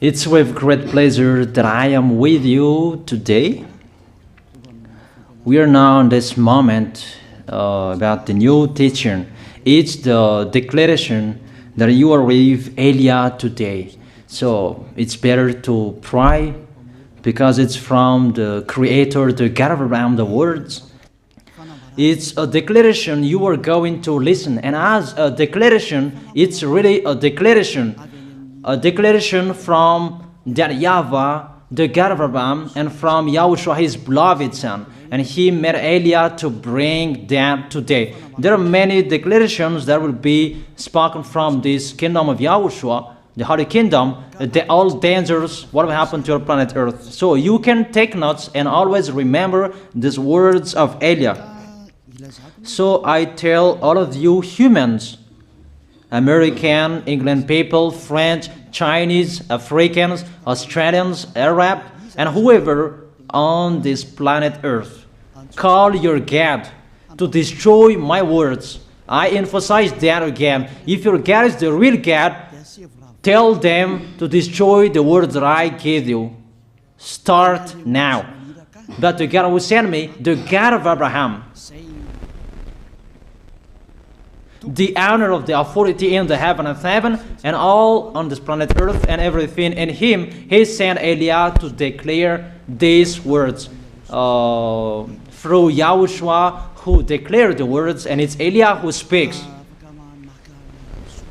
It's with great pleasure that I am with you today. We are now in this moment about the new teaching. It's the declaration that you are with Elia today. So it's better to pray because it's from the Creator, the God of around the words. It's a declaration you are going to listen, and as a declaration, it's really a declaration from that YAHVAH, the God of Abraham, and from YAHOSHUAH, his beloved son. And he made Elia to bring them today. There are many declarations that will be spoken from this kingdom of YAHOSHUAH, the Holy Kingdom, all dangers, what will happen to our planet Earth. So you can take notes and always remember these words of Elia. So I tell all of you humans, American, England people, French, Chinese, Africans, Australians, Arab, and whoever on this planet Earth, call your God to destroy my words. I emphasize that again. If your God is the real God, tell them to destroy the words that I give you. Start now. But the God who sent me, the God of Abraham, the honor of the authority in the heaven of heaven and all on this planet Earth and everything in him, he sent Elia to declare these words through YAHOSHUAH, who declared the words, and it's Elia who speaks.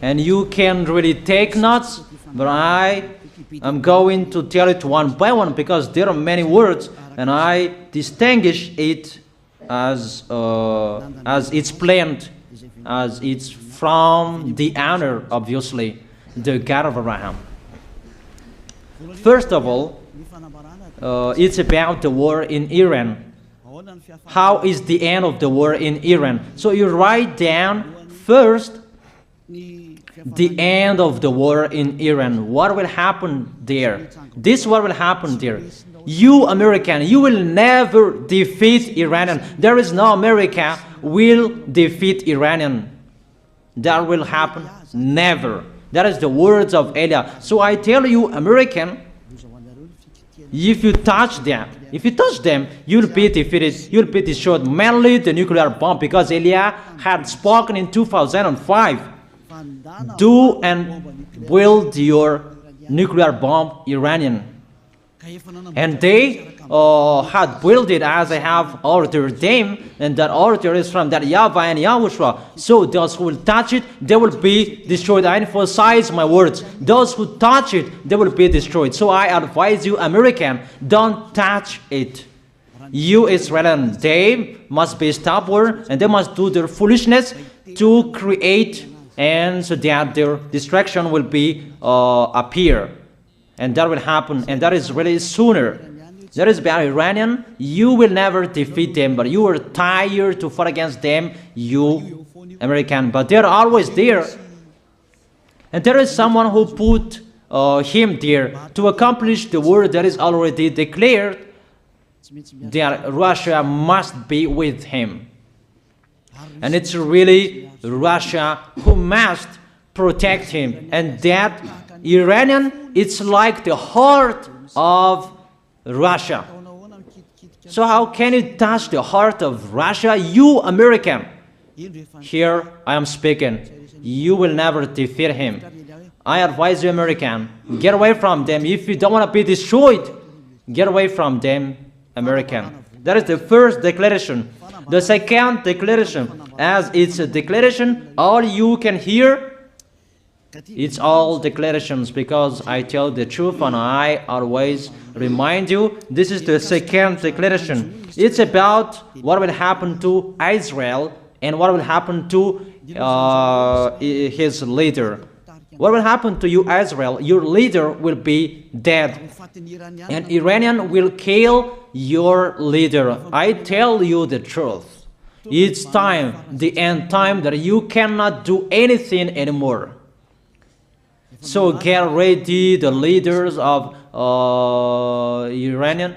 And you can really take notes, but I am going to tell it one by one because there are many words, and I distinguish it as it's planned, as it's from the honor, obviously, the God of Abraham. First of all, it's about the war in Iran. How is the end of the war in Iran? So you write down first the end of the war in Iran. What will happen there? This what will happen there. You American, you will never defeat Iranian. There is no America will defeat Iranian. That will happen never. That is the words of Elia. So I tell you, American, if you touch them, you'll be defeated, you'll be destroyed. Mainly the nuclear bomb, because Elia had spoken in 2005. Do and build your nuclear bomb, Iranian. And they had built it as I have ordered them, and that order is from that YAHVAH and YAHOSHUAH. So those who will touch it, they will be destroyed. I emphasize my words. Those who touch it, they will be destroyed. So I advise you, American, don't touch it. You Israelis, they must be stubborn, and they must do their foolishness to create, and so that their destruction will be appear. And that will happen, and that is really sooner. That is about Iranian. You will never defeat them, but you are tired to fight against them, you American. But they're always there. And there is someone who put him there to accomplish the word that is already declared, that Russia must be with him. And it's really Russia who must protect him. And that Iranian, it's like the heart of Russia. So how can you touch the heart of Russia? You American. Here I am speaking. You will never defeat him. I advise you, American, get away from them. If you don't want to be destroyed, get away from them, American. That is the first declaration. The second declaration, as it's a declaration, all you can hear, it's all declarations, because I tell the truth and I always remind you, this is the second declaration. It's about what will happen to Israel and what will happen to his leader. What will happen to you, Israel? Your leader will be dead, and Iranian will kill your leader. I tell you the truth. It's time, the end time, that you cannot do anything anymore. So get ready, the leaders of Iranian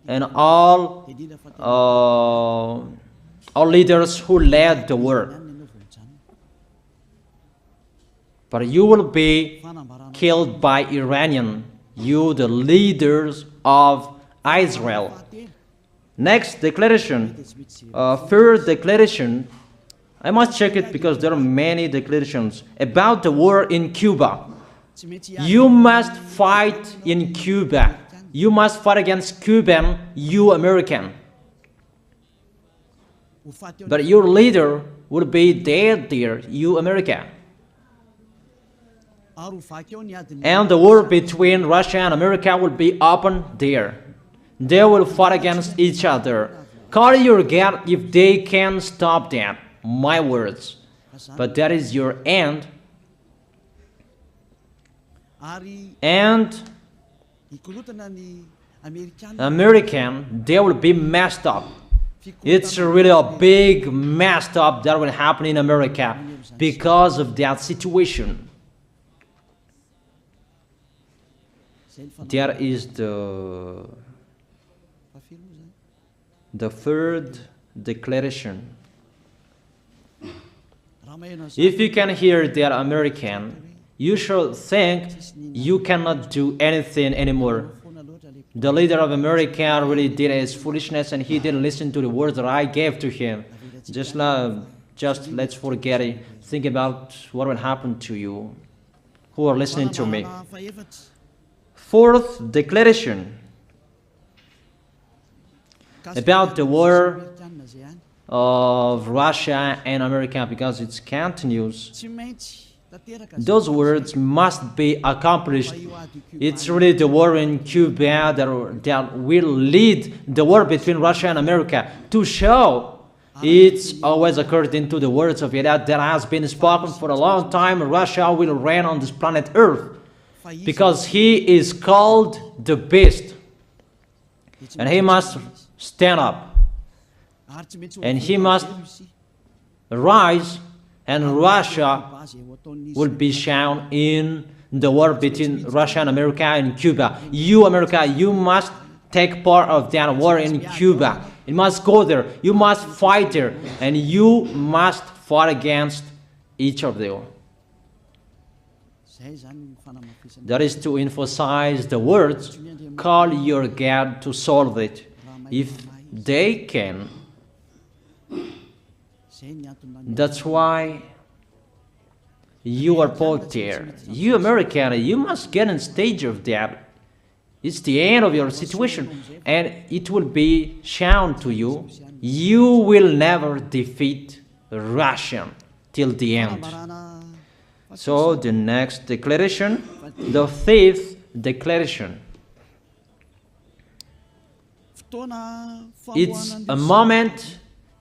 and all leaders who led the war. but you will be killed by Iranian, you the leaders of Israel. Next declaration, third declaration, I must check it because there are many declarations about the war in Cuba. You must fight in Cuba. You must fight against Cuban, you American. But your leader will be dead there, you America. And the war between Russia and America will be open there. They will fight against each other. Call your God if they can stop that. My words. But that is your end. And American, they will be messed up. It's really a big messed up that will happen in America because of that situation. That is the third declaration. If you can hear that American, you should think you cannot do anything anymore. The leader of America really did his foolishness and he didn't listen to the words that I gave to him. Just let's forget it. Think about what will happen to you who are listening to me. Fourth declaration about the war of Russia and America, because it continues. Those words must be accomplished. It's really the war in Cuba that will lead the war between Russia and America to show it's always according to the words of YAH that has been spoken for a long time. Russia will reign on this planet Earth because he is called the beast and he must stand up and he must rise, and Russia will be shown in the war between Russia and America and Cuba. You, America, you must take part of that war in Cuba. You must go there. You must fight there. And you must fight against each of them. That is to emphasize the words, call your God to solve it. If they can, that's why you are put there. You American, you must get in stage of that. It's the end of your situation and it will be shown to you. You will never defeat Russia till the end. So the next declaration, the fifth declaration. It's a moment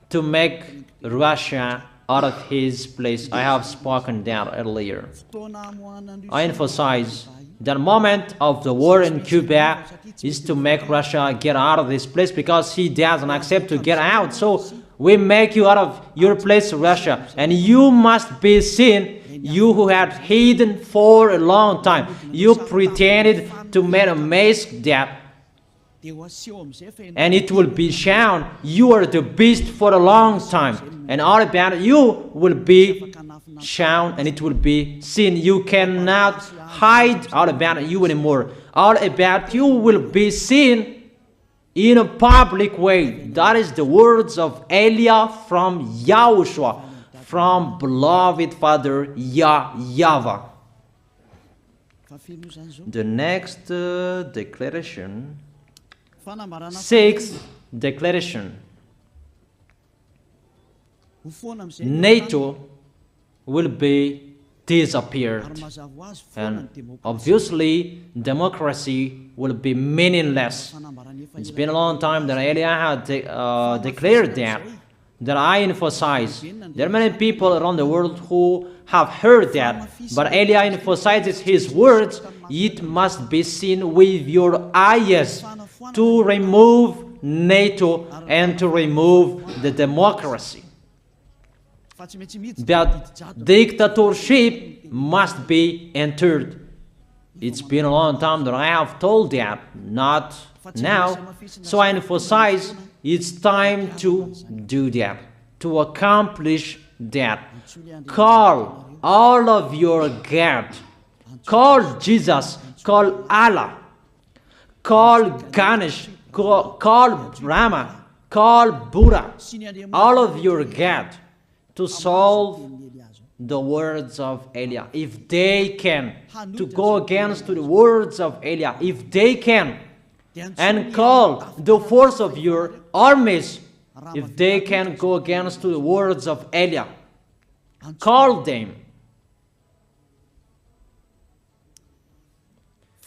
to make Russia out of his place. I have spoken that earlier. I emphasize the moment of the war in Cuba is to make Russia get out of this place because he doesn't accept to get out. So we make you out of your place, Russia, and you must be seen. You who had hidden for a long time, you pretended to make a mask that, and it will be shown you are the beast for a long time, and all about you will be shown and it will be seen. You cannot hide all about you anymore. All about you will be seen in a public way. That is the words of Elia from YAHOSHUAH, from beloved Father YAHVAH. The next declaration, sixth declaration. NATO will be disappeared, and obviously democracy will be meaningless. It's been a long time that Elia had declared that I emphasize. There are many people around the world who have heard that, but Elia emphasizes his words. It must be seen with your eyes to remove NATO and to remove the democracy. That dictatorship must be entered. It's been a long time that I have told that, not now. So I emphasize it's time to do that, to accomplish that. Call all of your God. Call Jesus, call Allah, call Ganesh, call Brahma, call Buddha, all of your God, to solve the words of Eliah. If they can, to go against the words of Eliah, if they can, and call the force of your armies, if they can go against the words of Eliah, call them.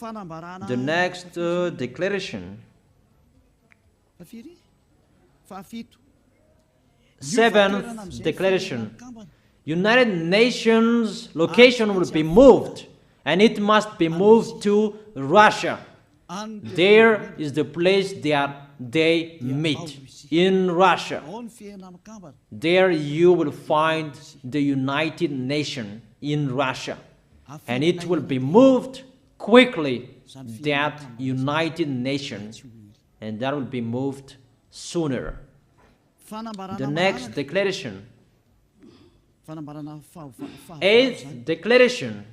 The next declaration. Seventh declaration. United Nations location will be moved, and it must be moved to Russia. There is the place that they meet, in Russia. There you will find the United Nations in Russia, and it will be moved quickly, that United Nations, and that will be moved sooner. The next declaration. Eighth declaration.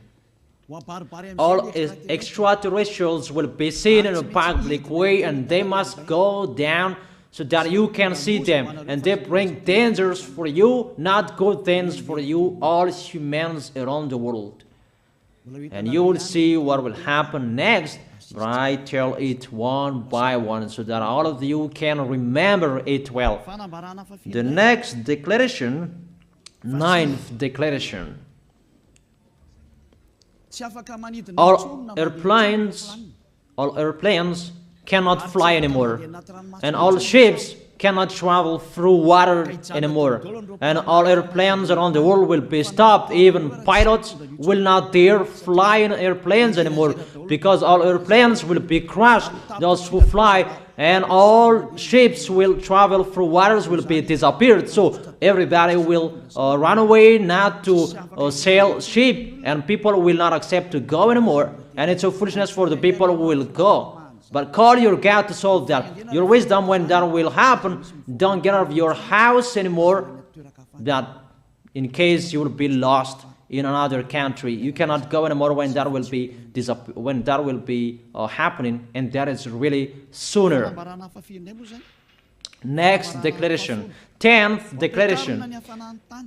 All extraterrestrials will be seen in a public way, and they must go down so that you can see them, and they bring dangers for you, not good things for you, all humans around the world. And you will see what will happen next, but I tell it one by one so that all of you can remember it well. The next declaration, ninth declaration. All airplanes cannot fly anymore, and all ships cannot travel through water anymore, and all airplanes around the world will be stopped. Even pilots will not dare fly in airplanes anymore, because all airplanes will be crashed, those who fly, and all ships will travel through waters will be disappeared. So everybody will run away not to sail ship, and people will not accept to go anymore, and it's a foolishness for the people who will go. But call your God to solve that. Your wisdom when that will happen. Don't get out of your house anymore, that in case you will be lost in another country. You cannot go anymore when that will be happening, and that is really sooner. Next declaration. 10th declaration.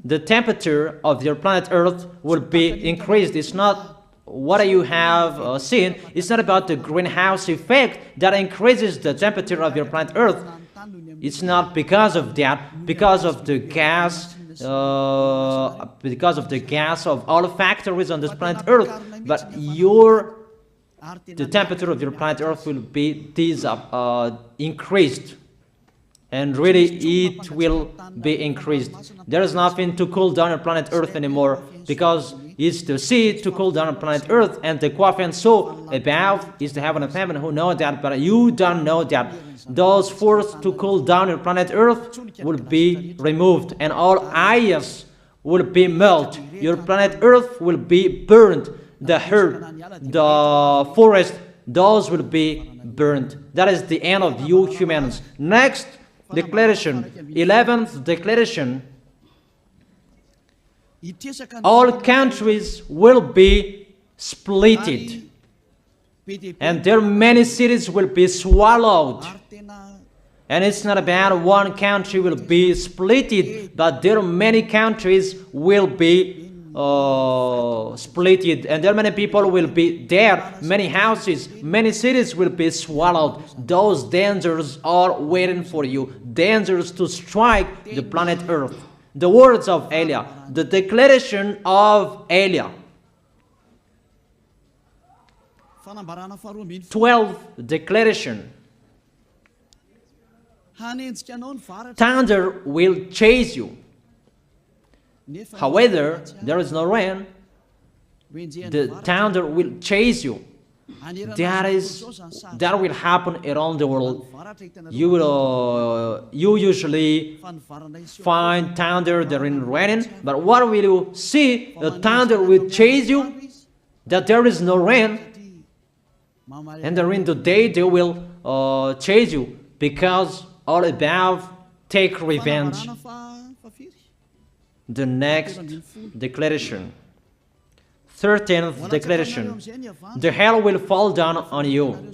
The temperature of your planet Earth will be increased. It's not what you have seen. It's not about the greenhouse effect that increases the temperature of your planet Earth. It's not because of that, because of the gas, of all factories on this planet Earth. But the temperature of your planet Earth will be increased, and really it will be increased. There is nothing to cool down your planet Earth anymore, because it's the sea to cool down on planet Earth, and the Quaf and so above is the heaven of heaven, who know that, but you don't know that. Those forces to cool down on planet Earth will be removed, and all ice will be melted. Your planet Earth will be burned. The earth, the forest, those will be burned. That is the end of you humans. Next declaration, 11th declaration. All countries will be splitted, and their many cities will be swallowed. And it's not about one country will be splitted, but there are many countries will be splitted, and there are many people will be there, many houses, many cities will be swallowed. Those dangers are waiting for you, dangers to strike the planet Earth. The words of Eliah, the declaration of Eliah. 12th declaration. Thunder will chase you. However, there is no rain. The thunder will chase you. That will happen around the world. You usually find thunder during raining, but what will you see? The thunder will chase you, that there is no rain, and during the day they will chase you, because all above take revenge. The next declaration. 13th declaration. The hell will fall down on you.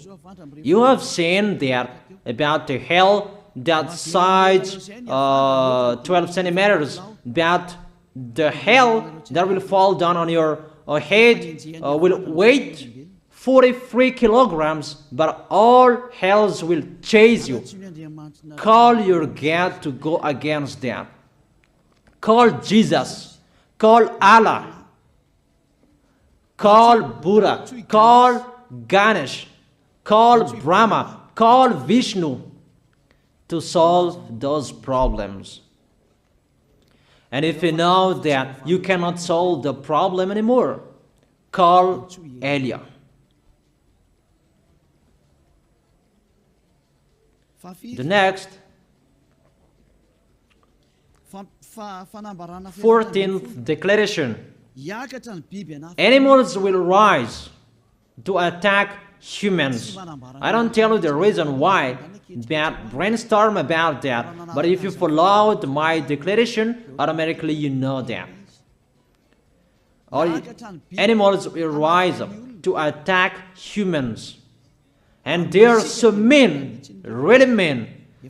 You have seen that about the hell that size 12 centimeters, that the hell that will fall down on your head will weight 43 kilograms, but all hells will chase you. Call your God to go against that. Call Jesus. Call Allah. Call Buddha. Call Ganesh. Call Brahma. Call Vishnu to solve those problems. And if you know that you cannot solve the problem anymore, call YAH. The next, 14th declaration. Animals will rise to attack humans. I don't tell you the reason why, but brainstorm about that. But if you followed my declaration, automatically you know that. All animals will rise up to attack humans. And they are so mean, really mean.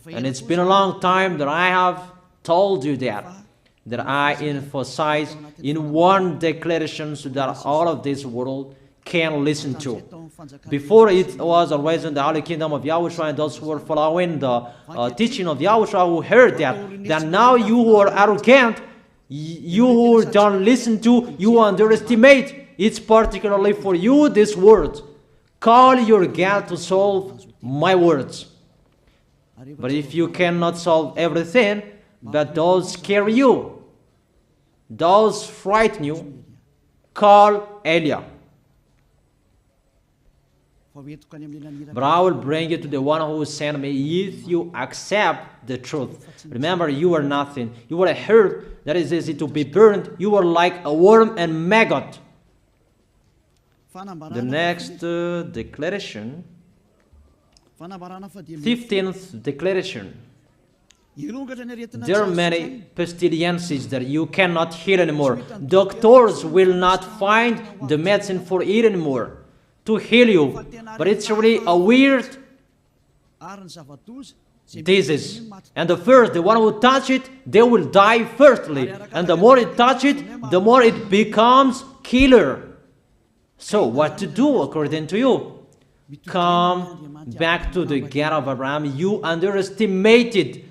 And it's been a long time that I have told you that I emphasize in one declaration so that all of this world can listen to. Before it was always in the Holy Kingdom of YAHOSHUAH, and those who were following the teaching of YAHOSHUAH who heard that now you who are arrogant, you who don't listen to, you underestimate. It's particularly for you, this word. Call your God to solve my words. But if you cannot solve everything, but those scare you, those frighten you, call YAH. But I will bring you to the one who sent me if you accept the truth. Remember, you are nothing. You are a herb that is easy to be burned. You are like a worm and maggot. The next declaration, 15th declaration. There are many pestilences that you cannot heal anymore. Doctors will not find the medicine for it anymore to heal you. But it's really a weird disease. And the one who touch it, they will die firstly. And the more it touch it, the more it becomes killer. So what to do according to you? Come back to the God of Abraham. You underestimated.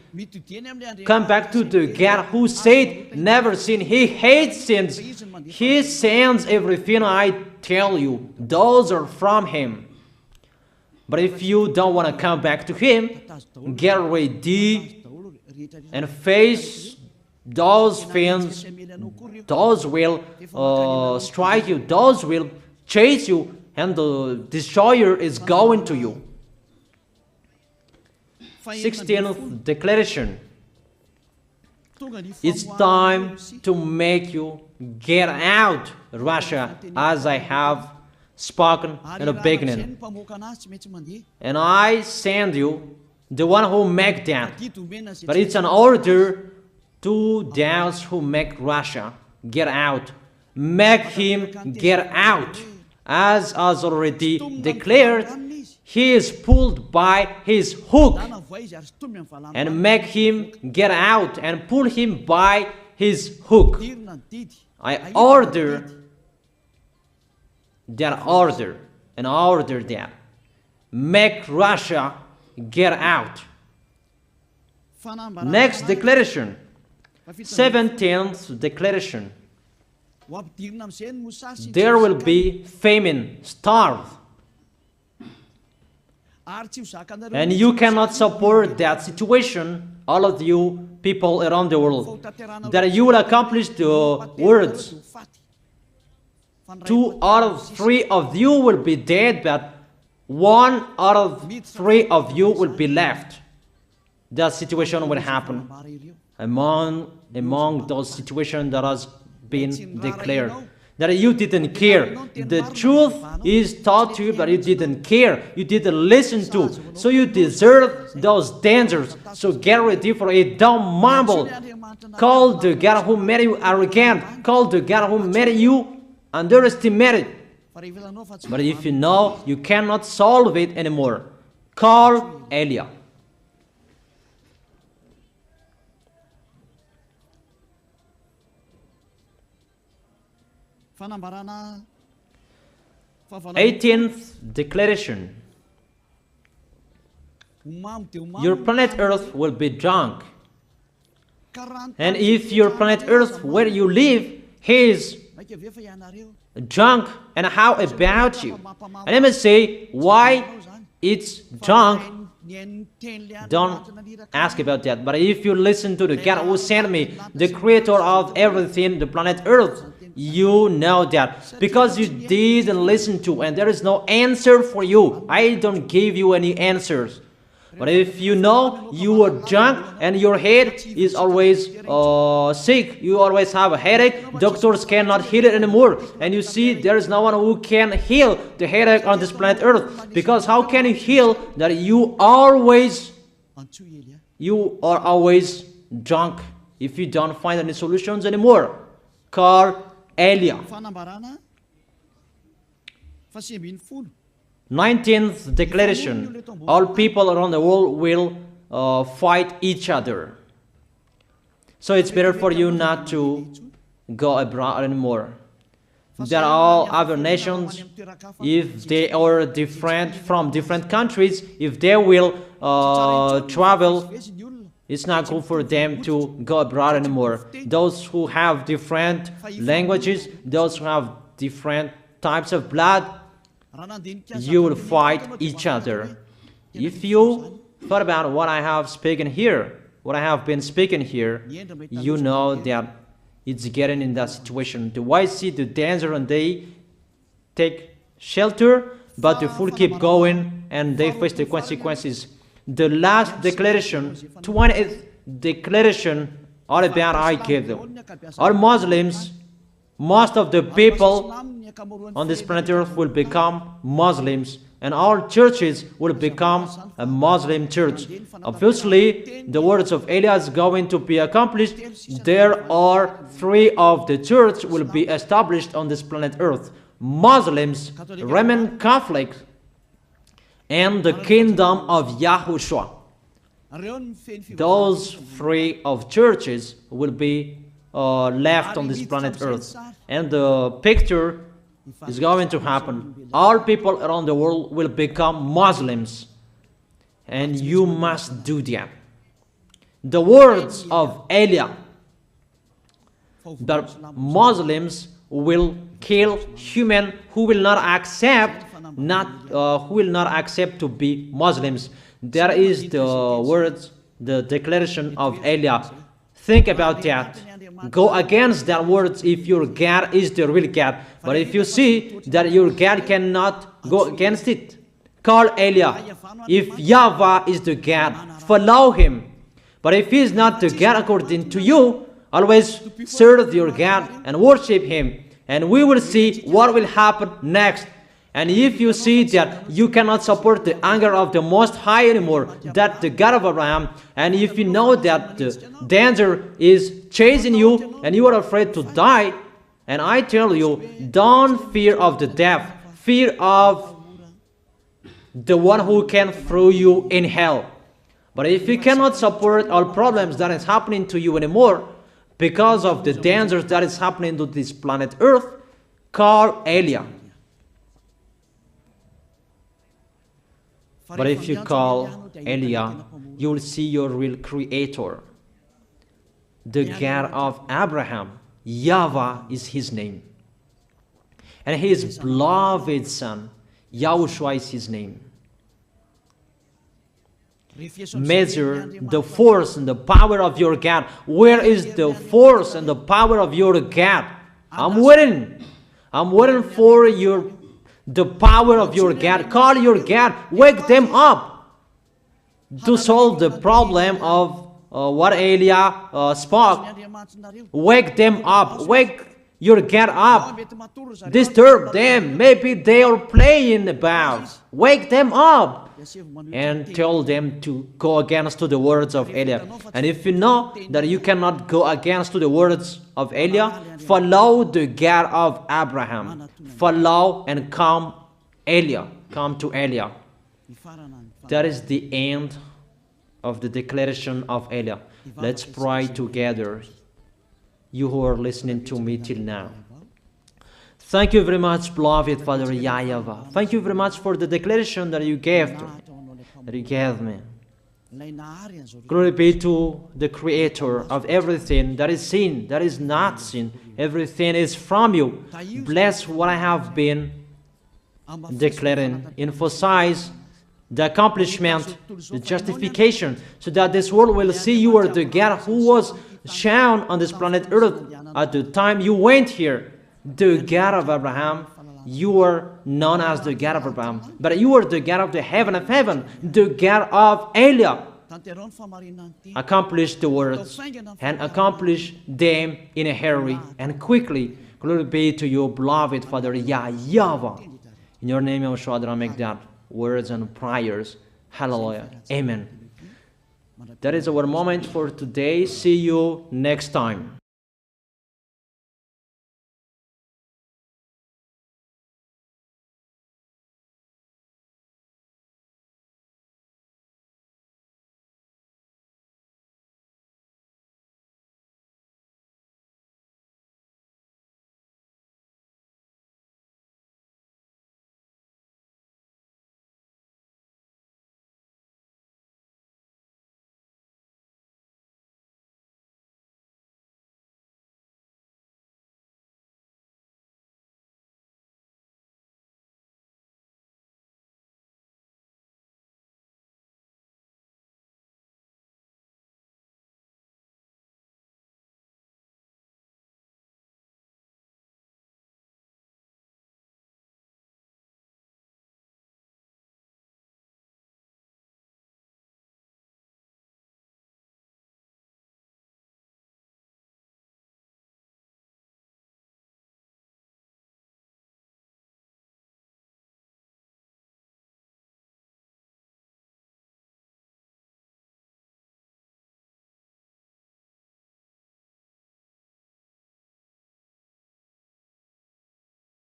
Come back to the God who said, never sin. He hates sins. He sends everything I tell you. Those are from Him. But if you don't want to come back to Him, get ready and face those things. Those will strike you. Those will chase you, and the destroyer is going to you. 16th declaration. It's time to make you get out, Russia, as I have spoken in the beginning. And I send you the one who make that. But it's an order to those who make Russia get out. Make him get out. As already declared, he is pulled by his hook, and make him get out and pull him by his hook. I order that. Make Russia get out. Next declaration, 17th declaration. There will be famine, starve. And you cannot support that situation, all of you people around the world, that you will accomplish the words. 2 out of 3 of you will be dead, but 1 out of 3 of you will be left. That situation will happen among those situations that has been declared. That you didn't care. The truth is taught to you, but you didn't care. You didn't listen to. So you deserve those dangers. So get ready for it. Don't mumble. Call the God who made you arrogant. Call the God who made you underestimate it. But if you know you cannot solve it anymore, call Eliah. Eighteenth declaration. Your planet Earth will be drunk. And if your planet Earth where you live is drunk, and how about you? And let me say why it's drunk. Don't ask about that. But if you listen to the God who sent me, the creator of everything, the planet Earth, you know that. Because you didn't listen to, and there is no answer for you. I don't give you any answers. But if you know you are drunk and your head is always sick, you always have a headache, doctors cannot heal it anymore. And you see there is no one who can heal the headache on this planet Earth. Because how can you heal that you are always drunk if you don't find any solutions anymore? Call Eliah. 19th declaration. All people around the world will fight each other. So it's better for you not to go abroad anymore. There are all other nations, if they are different from different countries, if they will travel, it's not good for them to go abroad anymore. Those who have different languages, those who have different types of blood, you will fight each other. If you thought about what I have spoken here, what I have been speaking here, you know that it's getting in that situation. The wise see the danger and they take shelter, but the fool keep going and they face the consequences. The last declaration, 20th declaration, all about I give them. All Muslims, most of the people on this planet Earth will become Muslims, and all churches will become a Muslim church. Obviously, the words of Eliah is going to be accomplished. There are 3 of the church will be established on this planet Earth: Muslims, Roman Catholics, and the kingdom of YAHOSHUAH. Those 3 of churches will be left on this planet Earth, and the picture is going to happen. All people around the world will become Muslims, and you must do that. The words of Eliah, that Muslims will kill human who will not accept to be Muslims. That is the words, the declaration of Eliah. Think about that. Go against that words if your God is the real God. But if you see that your God cannot go against it, call Eliah. If YAHVAH is the God, follow him. But if he is not the God according to you, always serve your God and worship him. And we will see what will happen next. And if you see that you cannot support the anger of the Most High anymore, that the God of Abraham, and if you know that the danger is chasing you and you are afraid to die, and I tell you, don't fear of the death, fear of the one who can throw you in hell. But if you cannot support all problems that is happening to you anymore, because of the dangers that is happening to this planet Earth, call Eliah. But if you call Eliah, you will see your real creator, the God of Abraham. YAHVAH is his name. And his beloved son, YAHOSHUAH is his name. Measure the force and the power of your God. Where is the force and the power of your God? I'm waiting. I'm waiting for the power of your God. Call your God. Wake them up to solve the problem of what Eliah spoke. Wake them up. Wake your God up. Disturb them. Maybe they are playing about. Wake them up. and tell them to go against to the words of Eliah. And if you know that you cannot go against to the words of Eliah, follow the God of Abraham. Follow and come Eliah. Come to Eliah. That is the end of the declaration of Eliah. Let's pray together, you who are listening to me till now. Thank you very much, beloved Father YAHVAH. Thank you very much for the declaration that you gave to me, that you gave me. Glory be to the Creator of everything that is seen, that is not seen. Everything is from you. Bless what I have been declaring. Emphasize the accomplishment, the justification, so that this world will see you are the God who was shown on this planet Earth at the time you went here. The God of Abraham, you are known as the God of Abraham, but you are the God of the heaven of heaven, the God of Eliah. Accomplish the words and accomplish them in a hurry and quickly. Glory be to you, beloved Father YAHVAH. In your name, YAHOSHUAH, I make that words and prayers. Hallelujah. Amen. That is our moment for today. See you next time.